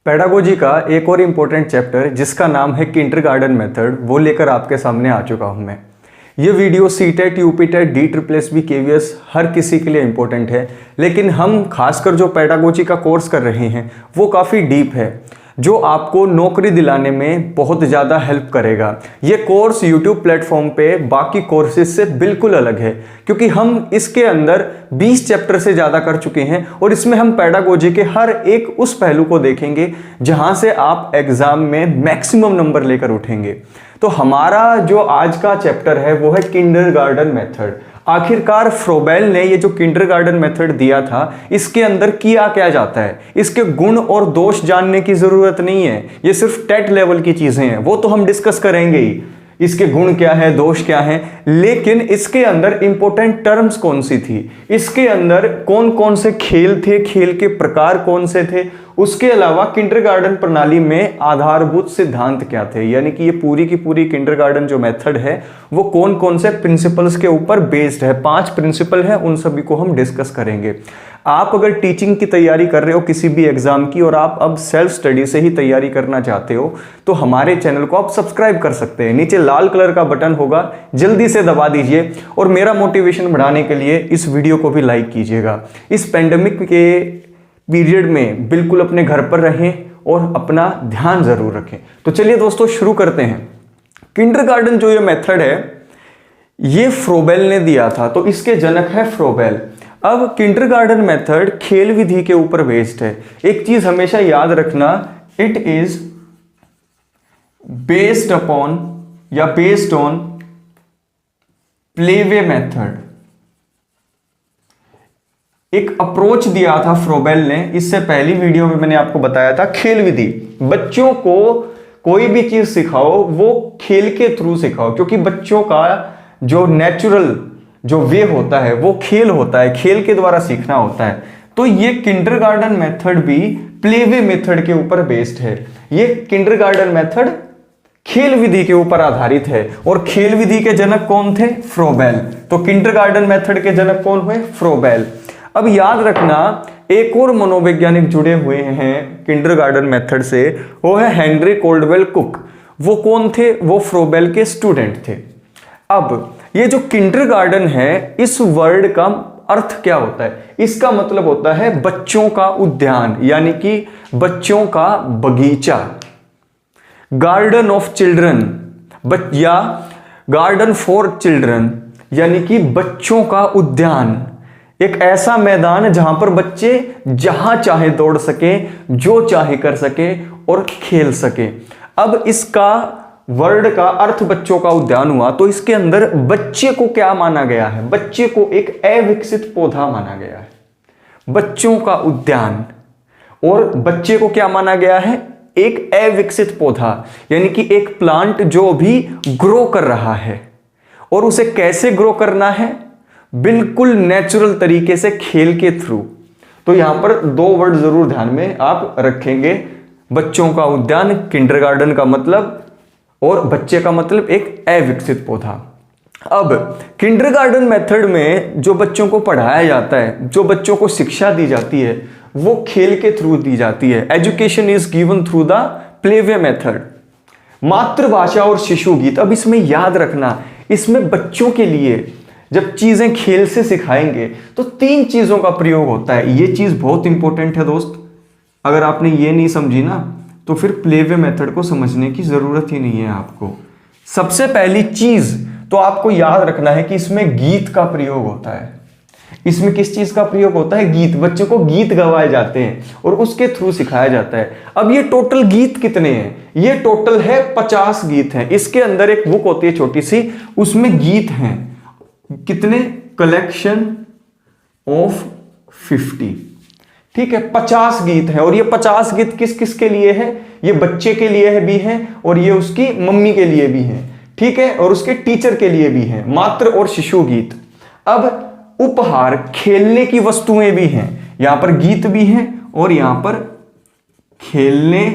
Pedagogy का एक और इम्पोर्टेंट चैप्टर जिसका नाम है किंडरगार्टन मेथड, वो लेकर आपके सामने आ चुका हूं मैं। ये video CTET, UPTET, DSSS, KVS हर किसी के लिए इम्पोर्टेंट है, लेकिन हम खासकर जो पेडागोजी का कोर्स कर रहे हैं वो काफ़ी डीप है, जो आपको नौकरी दिलाने में बहुत ज़्यादा हेल्प करेगा। ये कोर्स YouTube प्लेटफॉर्म पे बाकी कोर्सेज से बिल्कुल अलग है, क्योंकि हम इसके अंदर 20 चैप्टर से ज़्यादा कर चुके हैं और इसमें हम पेडागोजी के हर एक उस पहलू को देखेंगे जहां से आप एग्जाम में मैक्सिमम नंबर लेकर उठेंगे। तो हमारा जो आज का चैप्टर है वो है किंडरगार्टन मेथड। आखिरकार फ्रोबेल ने ये जो किंडरगार्टन मेथड दिया था, इसके अंदर किया क्या जाता है, इसके गुण और दोष जानने की जरूरत नहीं है। ये सिर्फ टेट लेवल की चीजें हैं, वो तो हम डिस्कस करेंगे ही, इसके गुण क्या है, दोष क्या है। लेकिन इसके अंदर इंपॉर्टेंट टर्म्स कौन सी थी, इसके अंदर कौन कौन से खेल थे, खेल के प्रकार कौन से थे, उसके अलावा किंडरगार्टन प्रणाली में आधारभूत सिद्धांत क्या थे, यानी कि ये पूरी की पूरी किंडरगार्टन जो मेथड है वो कौन कौन से प्रिंसिपल्स के ऊपर बेस्ड है। 5 प्रिंसिपल है, उन सभी को हम डिस्कस करेंगे। आप अगर टीचिंग की तैयारी कर रहे हो किसी भी एग्जाम की, और आप अब सेल्फ स्टडी से ही तैयारी करना चाहते हो, तो हमारे चैनल को आप सब्सक्राइब कर सकते हैं। नीचे लाल कलर का बटन होगा, जल्दी से दबा दीजिए और मेरा मोटिवेशन बढ़ाने के लिए इस वीडियो को भी लाइक कीजिएगा। इस पेंडेमिक के पीरियड में बिल्कुल अपने घर पर रहें और अपना ध्यान जरूर रखें। तो चलिए दोस्तों शुरू करते हैं। किंडरगार्टन जो ये मेथड है ये फ्रोबेल ने दिया था, तो इसके जनक है फ्रोबेल। अब किंडरगार्टन मेथड खेल विधि के ऊपर बेस्ड है। एक चीज हमेशा याद रखना, इट इज बेस्ड अपॉन या बेस्ड ऑन प्लेवे मेथड। एक अप्रोच दिया था फ्रोबेल ने, इससे पहली वीडियो में मैंने आपको बताया था खेल विधि। बच्चों को कोई भी चीज सिखाओ वो खेल के थ्रू सिखाओ, क्योंकि बच्चों का जो नेचुरल जो वे होता है वो खेल होता है, खेल के द्वारा सीखना होता है। तो ये किंडरगार्टन मेथड भी प्लेवे मेथड के ऊपर बेस्ड है। ये किंडरगार्टन मेथड खेल विधि के ऊपर आधारित है, और खेल विधि के जनक कौन थे? फ्रोबेल। तो किंडरगार्टन मेथड के जनक कौन हुए? फ्रोबेल। अब याद रखना, एक और मनोवैज्ञानिक जुड़े हुए हैं किंडरगार्टन मेथड से, वो है हेनरी कोल्डवेल कुक। वो कौन थे? वो फ्रोबेल के स्टूडेंट थे। अब ये जो किंडरगार्टन है, इस वर्ड का अर्थ क्या होता है? इसका मतलब होता है बच्चों का उद्यान, यानी कि बच्चों का बगीचा, गार्डन ऑफ चिल्ड्रन, या गार्डन फॉर चिल्ड्रन, यानी कि बच्चों का उद्यान। एक ऐसा मैदान जहां पर बच्चे जहां चाहे दौड़ सके, जो चाहे कर सके और खेल सके। अब इसका वर्ड का अर्थ बच्चों का उद्यान हुआ, तो इसके अंदर बच्चे को क्या माना गया है? बच्चे को एक अविकसित पौधा माना गया है, बच्चों का उद्यान। और बच्चे को क्या माना गया है? एक अविकसित पौधा, यानी कि एक प्लांट जो भी ग्रो कर रहा है। और उसे कैसे ग्रो करना है? बिल्कुल नेचुरल तरीके से, खेल के थ्रू। तो यहां पर 2 वर्ड जरूर ध्यान में आप रखेंगे, बच्चों का उद्यान, किंडरगार्टन का मतलब, और बच्चे का मतलब एक अविकसित पौधा। अब किंडरगार्टन मेथड में जो बच्चों को पढ़ाया जाता है, जो बच्चों को शिक्षा दी जाती है, वो खेल के थ्रू दी जाती है। Education is given through the playway method. मातृभाषा और शिशु गीत, अब इसमें याद रखना, इसमें बच्चों के लिए जब चीजें खेल से सिखाएंगे तो 3 चीजों का प्रयोग होता है। ये चीज बहुत इंपॉर्टेंट है दोस्त, अगर आपने ये नहीं समझी ना तो फिर प्लेवे मेथड को समझने की जरूरत ही नहीं है आपको। सबसे पहली चीज तो आपको याद रखना है कि इसमें गीत का प्रयोग होता है। इसमें किस चीज का प्रयोग होता है? गीत। बच्चों को गीत गवाए जाते हैं और उसके थ्रू सिखाया जाता है। अब ये टोटल गीत कितने हैं? ये टोटल है 50 गीत हैं। इसके अंदर एक बुक होती है छोटी सी, उसमें गीत हैं कितने? Collection of 50। ठीक है, 50 गीत हैं। और ये 50 गीत किस किस के लिए है? ये बच्चे के लिए भी हैं, और ये उसकी मम्मी के लिए भी हैं, ठीक है, और उसके टीचर के लिए भी हैं, मातृ और शिशु गीत। अब उपहार, खेलने की वस्तुएं भी हैं, यहां पर गीत भी हैं और यहां पर खेलने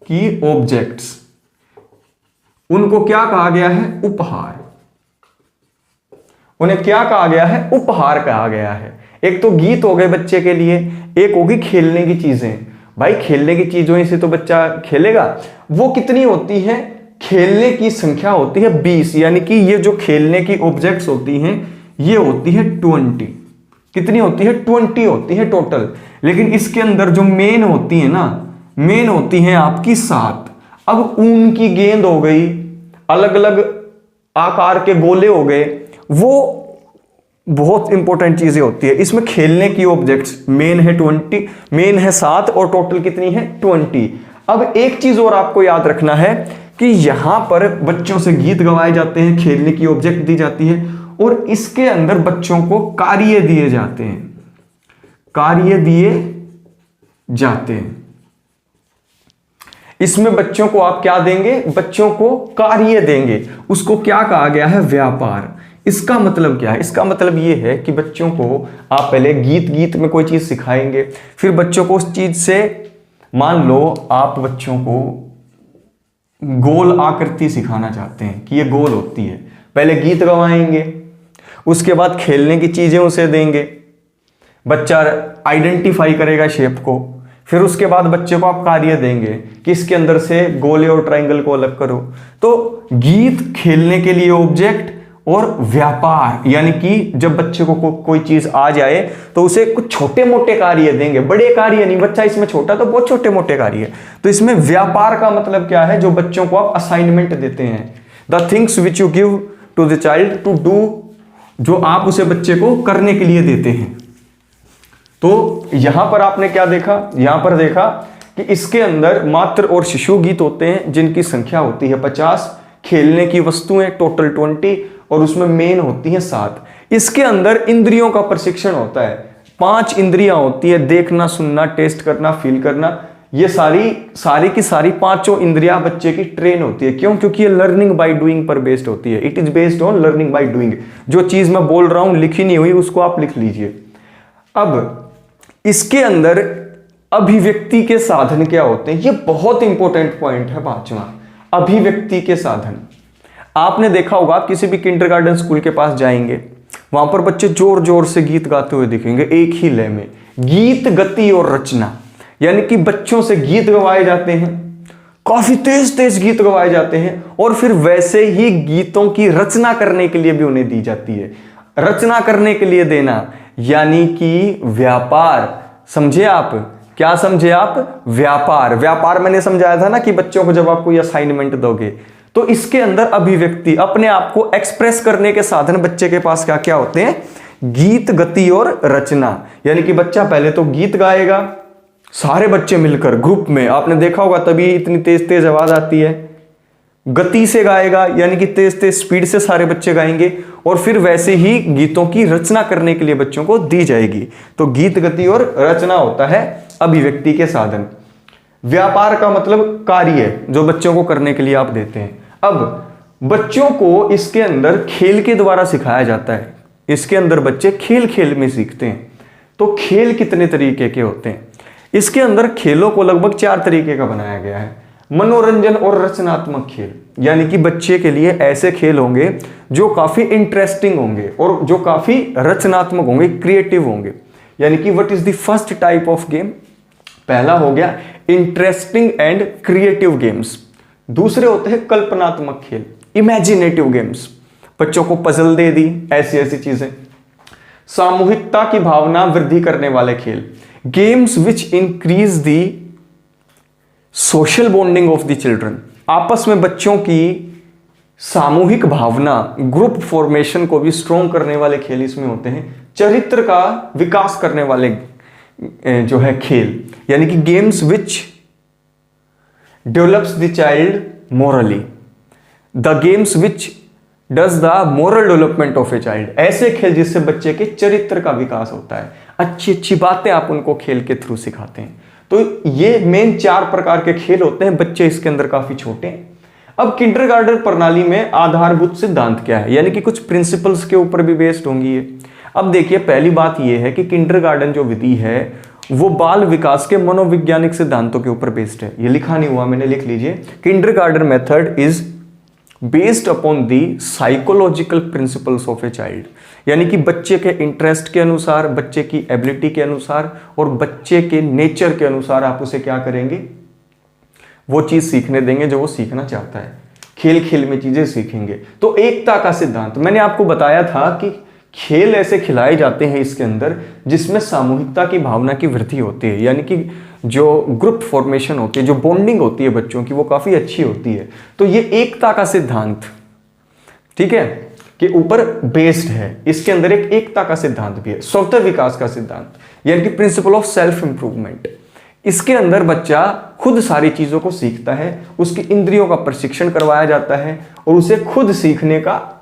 की ऑब्जेक्ट्स, उनको क्या कहा गया है? उपहार। उन्हें क्या कहा गया है? उपहार कहा गया है। एक तो गीत हो गए बच्चे के लिए, एक होगी खेलने की चीजें। भाई खेलने की चीजों से तो बच्चा खेलेगा। वो कितनी होती है, खेलने की संख्या होती है 20, यानी कि ये जो खेलने की ऑब्जेक्ट्स होती हैं ये होती है 20। कितनी होती है, 20 होती है टोटल। लेकिन इसके अंदर जो मेन होती है ना, मेन होती है आपकी 7। अब ऊन की गेंद हो गई, अलग अलग आकार के गोले हो गए, वो बहुत इंपॉर्टेंट चीजें होती है। इसमें खेलने की ऑब्जेक्ट्स मेन है 20, मेन है 7 और टोटल कितनी है 20। अब एक चीज और आपको याद रखना है कि यहां पर बच्चों से गीत गवाए जाते हैं, खेलने की ऑब्जेक्ट दी जाती है और इसके अंदर बच्चों को कार्य दिए जाते हैं, कार्य दिए जाते हैं। इसमें बच्चों को आप क्या देंगे, बच्चों को कार्य देंगे। उसको क्या कहा गया है, व्यापार। इसका मतलब क्या है, इसका मतलब यह है कि बच्चों को आप पहले गीत में कोई चीज सिखाएंगे, फिर बच्चों को उस चीज से, मान लो आप बच्चों को गोल आकृति सिखाना चाहते हैं कि ये गोल होती है, पहले गीत गवाएंगे, उसके बाद खेलने की चीजें उसे देंगे, बच्चा आइडेंटिफाई करेगा शेप को, फिर उसके बाद बच्चे को आप कार्य देंगे कि इसके अंदर से गोले और ट्रायंगल को अलग करो। तो गीत, खेलने के लिए ऑब्जेक्ट और व्यापार, यानी कि जब बच्चे को कोई चीज आ जाए तो उसे कुछ छोटे मोटे कार्य देंगे, बड़े कार्य नहीं। बच्चा इसमें छोटा तो बहुत छोटे मोटे कार्य। तो इसमें व्यापार का मतलब क्या है, जो बच्चों को आप असाइनमेंट देते हैं, the things which you give to the child to do, जो आप उसे बच्चे को करने के लिए देते हैं। तो यहां पर आपने क्या देखा, यहां पर देखा कि इसके अंदर मातृ और शिशु गीत होते हैं जिनकी संख्या होती है 50, खेलने की वस्तुएं टोटल 20 और उसमें मेन होती है 7। इसके अंदर इंद्रियों का प्रशिक्षण होता है, 5 इंद्रियां होती है, देखना, सुनना, टेस्ट करना, फील करना। ये सारी की सारी पांचों इंद्रियां बच्चे की ट्रेन होती है। क्यों? क्योंकि ये लर्निंग बाय डूइंग पर बेस्ड होती है। It is based on learning by doing. जो चीज मैं बोल रहा हूं लिखी नहीं हुई, उसको आप लिख लीजिए। अब इसके अंदर अभिव्यक्ति के साधन क्या होते हैं, ये बहुत इंपॉर्टेंट पॉइंट है 5वां, अभिव्यक्ति के साधन। आपने देखा होगा, आप किसी भी किंडरगार्टन स्कूल के पास जाएंगे, वहां पर बच्चे जोर जोर से गीत गाते हुए दिखेंगे, एक ही लय में। गीत, गति और रचना, यानी कि बच्चों से गीत गवाए जाते हैं, काफी तेज तेज गीत गवाए जाते हैं, और फिर वैसे ही गीतों की रचना करने के लिए भी उन्हें दी जाती है। रचना करने के लिए देना यानी कि व्यापार। समझे आप? क्या समझे आप? व्यापार। व्यापार मैंने समझाया था ना कि बच्चों को जब आप कोई असाइनमेंट दोगे तो इसके अंदर अभिव्यक्ति, अपने आप को एक्सप्रेस करने के साधन बच्चे के पास क्या क्या होते हैं, गीत, गति और रचना। यानी कि बच्चा पहले तो गीत गाएगा, सारे बच्चे मिलकर ग्रुप में, आपने देखा होगा तभी इतनी तेज तेज आवाज आती है। गति से गाएगा, यानी कि तेज तेज स्पीड से सारे बच्चे गाएंगे, और फिर वैसे ही गीतों की रचना करने के लिए बच्चों को दी जाएगी। तो गीत, गति और रचना होता है अभिव्यक्ति के साधन। व्यापार का मतलब कार्य, जो बच्चों को करने के लिए आप देते हैं। अब बच्चों को इसके अंदर खेल के द्वारा सिखाया जाता है। इसके अंदर बच्चे खेल खेल में सीखते हैं। तो खेल कितने तरीके के होते हैं? इसके अंदर खेलों को लगभग 4 तरीके का बनाया गया है। मनोरंजन और रचनात्मक खेल, यानी कि बच्चे के लिए ऐसे खेल होंगे जो काफी इंटरेस्टिंग होंगे और जो काफी रचनात्मक होंगे, क्रिएटिव होंगे। यानी कि what is the first type of game? पहला हो गया इंटरेस्टिंग एंड क्रिएटिव गेम्स। दूसरे होते हैं कल्पनात्मक खेल, इमेजिनेटिव गेम्स, बच्चों को पजल दे दी, ऐसी ऐसी चीजें। सामूहिकता की भावना वृद्धि करने वाले खेल, games which increase the social bonding of the children, आपस में बच्चों की सामूहिक भावना, ग्रुप फॉर्मेशन को भी स्ट्रॉन्ग करने वाले खेल इसमें होते हैं। चरित्र का विकास करने वाले जो है खेल, यानी कि games which develops the child morally, the games which does the moral development of a child, ऐसे खेल जिससे बच्चे के चरित्र का विकास होता है, अच्छी अच्छी बातें आप उनको खेल के थ्रू सिखाते हैं। तो ये मेन 4 प्रकार के खेल होते हैं। बच्चे इसके अंदर काफी छोटे हैं। अब किंडरगार्टन प्रणाली में आधारभूत सिद्धांत क्या है, यानी कि कुछ प्रिंसिपल्स के ऊपर भी बेस्ड होंगी ये। अब देखिए, पहली बात ये है कि किंडरगार्टन जो विधि है वो बाल विकास के मनोवैज्ञानिक सिद्धांतों के ऊपर बेस्ड है। ये लिखा नहीं हुआ, मैंने लिख लीजिए। Kindergarten method is based upon the psychological principles of a child, यानी कि बच्चे के इंटरेस्ट के अनुसार, बच्चे की एबिलिटी के अनुसार और बच्चे के नेचर के अनुसार आप उसे क्या करेंगे, वो चीज सीखने देंगे जो वो सीखना चाहता है। खेल खेल में चीजें सीखेंगे। तो एकता का सिद्धांत मैंने आपको बताया था कि खेल ऐसे खिलाए जाते हैं इसके अंदर जिसमें सामूहिकता की भावना की वृद्धि होती है, यानी कि जो ग्रुप फॉर्मेशन होती है, जो बॉन्डिंग होती है बच्चों की, वो काफी अच्छी होती है। तो ये एकता का सिद्धांत, ठीक है, के ऊपर बेस्ड है। इसके अंदर एक एकता का सिद्धांत भी है, स्वतः विकास का सिद्धांत, यानी कि प्रिंसिपल ऑफ सेल्फ इंप्रूवमेंट। इसके अंदर बच्चा खुद सारी चीजों को सीखता है, उसकी इंद्रियों का प्रशिक्षण करवाया जाता है और उसे खुद सीखने का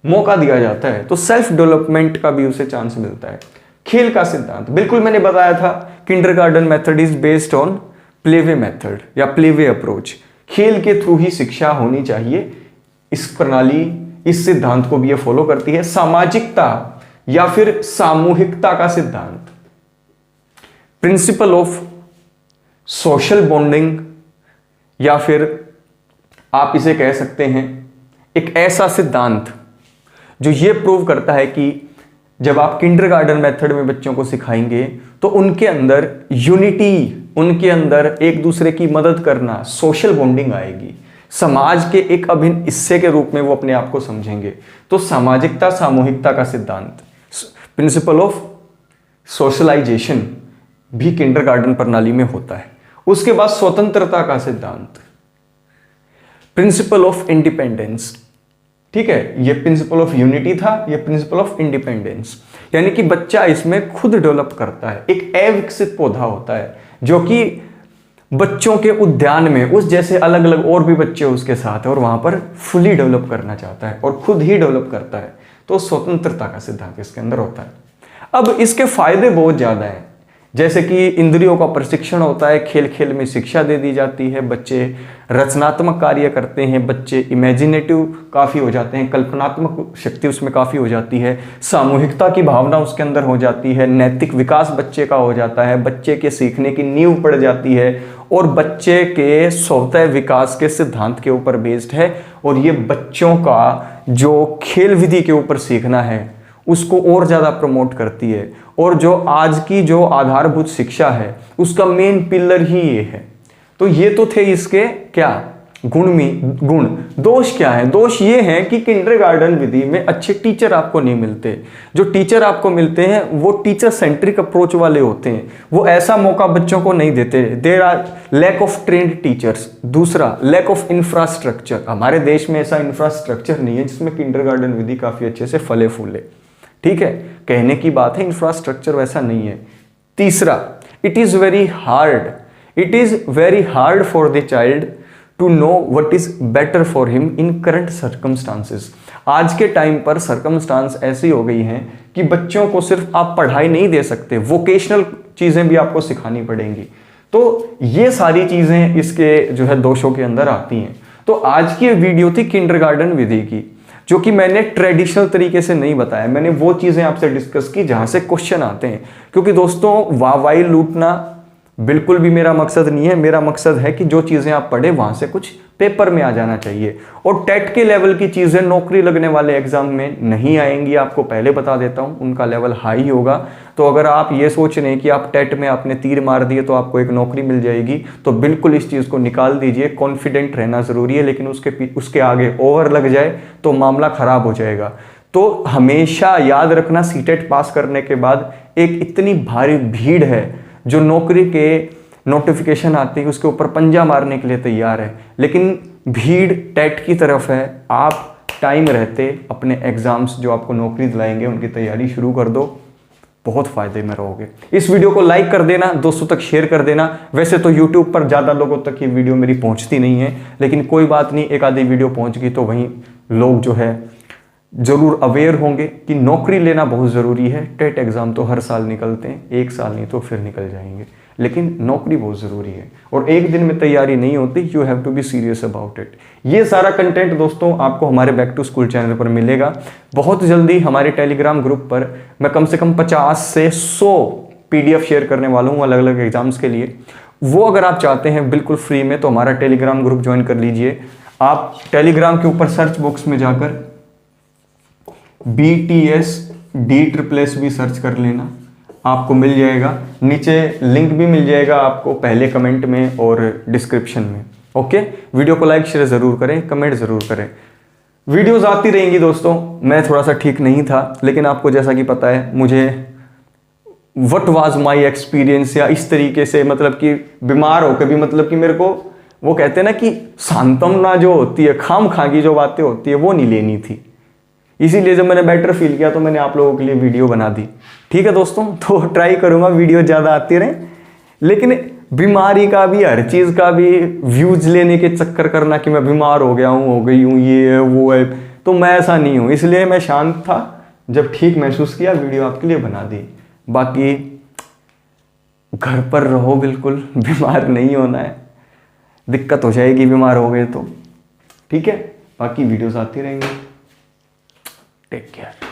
मौका दिया जाता है। तो सेल्फ डेवलपमेंट का भी उसे चांस मिलता है। खेल का सिद्धांत, बिल्कुल मैंने बताया था, kindergarten method is based on playway method या प्लेवे अप्रोच। खेल के थ्रू ही शिक्षा होनी चाहिए। इस प्रणाली, इस सिद्धांत को भी ये फॉलो करती है। सामाजिकता या फिर सामूहिकता का सिद्धांत, प्रिंसिपल ऑफ सोशल बॉन्डिंग, या फिर आप इसे कह सकते हैं एक ऐसा सिद्धांत जो ये प्रूव करता है कि जब आप किंडरगार्टन मेथड में बच्चों को सिखाएंगे तो उनके अंदर यूनिटी, उनके अंदर एक दूसरे की मदद करना, सोशल बॉन्डिंग आएगी, समाज के एक अभिन्न हिस्से के रूप में वो अपने आप को समझेंगे। तो सामाजिकता, सामूहिकता का सिद्धांत, प्रिंसिपल ऑफ सोशलाइजेशन भी किंडरगार्टन प्रणाली में होता है। उसके बाद स्वतंत्रता का सिद्धांत, प्रिंसिपल ऑफ इंडिपेंडेंस, ठीक है, ये प्रिंसिपल ऑफ यूनिटी था, ये प्रिंसिपल ऑफ इंडिपेंडेंस, यानी कि बच्चा इसमें खुद डेवलप करता है। एक अविकसित पौधा होता है जो कि बच्चों के उद्यान में उस जैसे अलग अलग और भी बच्चे उसके साथ है और वहां पर फुली डेवलप करना चाहता है और खुद ही डेवलप करता है। तो स्वतंत्रता का सिद्धांत इसके अंदर होता है। अब इसके फायदे बहुत ज्यादा हैं, जैसे कि इंद्रियों का प्रशिक्षण होता है, खेल खेल में शिक्षा दे दी जाती है, बच्चे रचनात्मक कार्य करते हैं, बच्चे इमेजिनेटिव काफ़ी हो जाते हैं, कल्पनात्मक शक्ति उसमें काफ़ी हो जाती है, सामूहिकता की भावना उसके अंदर हो जाती है, नैतिक विकास बच्चे का हो जाता है, बच्चे के सीखने की नींव पड़ जाती है और बच्चे के स्वतः विकास के सिद्धांत के ऊपर बेस्ड है। और ये बच्चों का जो खेल विधि के ऊपर सीखना है उसको और ज़्यादा प्रमोट करती है। और जो आज की जो आधारभूत शिक्षा है उसका मेन पिलर ही ये है। तो ये तो थे इसके क्या गुण। दोष क्या है? दोष ये है कि किंडरगार्टन विधि में अच्छे टीचर आपको नहीं मिलते। जो टीचर आपको मिलते हैं वो टीचर सेंट्रिक अप्रोच वाले होते हैं, वो ऐसा मौका बच्चों को नहीं देते। There are lack of trained teachers. दूसरा, लैक ऑफ इंफ्रास्ट्रक्चर। हमारे देश में ऐसा इंफ्रास्ट्रक्चर नहीं है जिसमें किंडरगार्टन विधि काफ़ी अच्छे से फले फूले। ठीक है, कहने की बात है, इंफ्रास्ट्रक्चर वैसा नहीं है। तीसरा, it is very hard for the child to know what is better for him in current circumstances. आज के टाइम पर सर्कमस्टांस ऐसी हो गई हैं कि बच्चों को सिर्फ आप पढ़ाई नहीं दे सकते, वोकेशनल चीज़ें भी आपको सिखानी पड़ेंगी। तो ये सारी चीज़ें इसके जो है दोषों के अंदर आती हैं। तो आज की वीडियो थी किंडरगार्टन विधि की, जो कि मैंने ट्रेडिशनल तरीके से नहीं बताया। मैंने वो चीज़ें आपसे डिस्कस की जहाँ से क्वेश्चन आते हैं, क्योंकि दोस्तों वाहवाही लूटना बिल्कुल भी मेरा मकसद नहीं है। मेरा मकसद है कि जो चीज़ें आप पढ़े वहाँ से कुछ पेपर में आ जाना चाहिए। और टेट के लेवल की चीज़ें नौकरी लगने वाले एग्जाम में नहीं आएंगी, आपको पहले बता देता हूँ, उनका लेवल हाई होगा। तो अगर आप ये सोच रहे हैं कि आप टेट में आपने तीर मार दिए तो आपको एक नौकरी मिल जाएगी, तो बिल्कुल इस चीज़ को निकाल दीजिए। कॉन्फिडेंट रहना ज़रूरी है, लेकिन उसके आगे ओवर लग जाए तो मामला ख़राब हो जाएगा। तो हमेशा याद रखना, सीटेट पास करने के बाद एक इतनी भारी भीड़ है जो नौकरी के नोटिफिकेशन आती है उसके ऊपर पंजा मारने के लिए तैयार है, लेकिन भीड़ टेट की तरफ है। आप टाइम रहते अपने एग्जाम्स जो आपको नौकरी दिलाएंगे उनकी तैयारी शुरू कर दो, बहुत फायदे में रहोगे। इस वीडियो को लाइक कर देना, दोस्तों तक शेयर कर देना। वैसे तो यूट्यूब पर ज़्यादा लोगों तक ये वीडियो मेरी पहुंचती नहीं है, लेकिन कोई बात नहीं, एक आधी वीडियो पहुंच गई तो वहीं लोग जो है जरूर अवेयर होंगे कि नौकरी लेना बहुत ज़रूरी है। टेट एग्ज़ाम तो हर साल निकलते हैं, एक साल नहीं तो फिर निकल जाएंगे, लेकिन नौकरी बहुत ज़रूरी है और एक दिन में तैयारी नहीं होती। You have to be serious about it. ये सारा कंटेंट दोस्तों आपको हमारे बैक टू स्कूल चैनल पर मिलेगा। बहुत जल्दी हमारे टेलीग्राम ग्रुप पर मैं कम से कम 50 से 100 PDF शेयर करने वाला हूँ अलग अलग एग्जाम्स के लिए। वो अगर आप चाहते हैं बिल्कुल फ्री में, तो हमारा टेलीग्राम ग्रुप ज्वाइन कर लीजिए। आप टेलीग्राम के ऊपर सर्च बॉक्स में जाकर BTS भी सर्च कर लेना, आपको मिल जाएगा। नीचे लिंक भी मिल जाएगा आपको, पहले कमेंट में और डिस्क्रिप्शन में। ओके, वीडियो को लाइक शेयर ज़रूर करें, कमेंट ज़रूर करें। वीडियोस आती रहेंगी दोस्तों। मैं थोड़ा सा ठीक नहीं था, लेकिन आपको जैसा कि पता है मुझे व्हाट वाज माय एक्सपीरियंस, या इस तरीके से मतलब कि बीमार होकर भी मतलब कि मेरे को वो कहते हैं ना कि सांत्वना जो होती है, खाम खा की जो बातें होती है वो नहीं लेनी थी। इसीलिए जब मैंने बेटर फील किया तो मैंने आप लोगों के लिए वीडियो बना दी। ठीक है दोस्तों, तो ट्राई करूंगा वीडियो ज़्यादा आती रहे, लेकिन बीमारी का भी, हर चीज़ का भी व्यूज लेने के चक्कर करना कि मैं बीमार हो गया हूँ, हो गई हूँ, ये है वो है, तो मैं ऐसा नहीं हूँ। इसलिए मैं शांत था, जब ठीक महसूस किया वीडियो आपके लिए बना दी। बाकी घर पर रहो, बिल्कुल बीमार नहीं होना है, दिक्कत हो जाएगी बीमार हो गए तो। ठीक है, बाकी वीडियोस आती रहेंगी। Take care.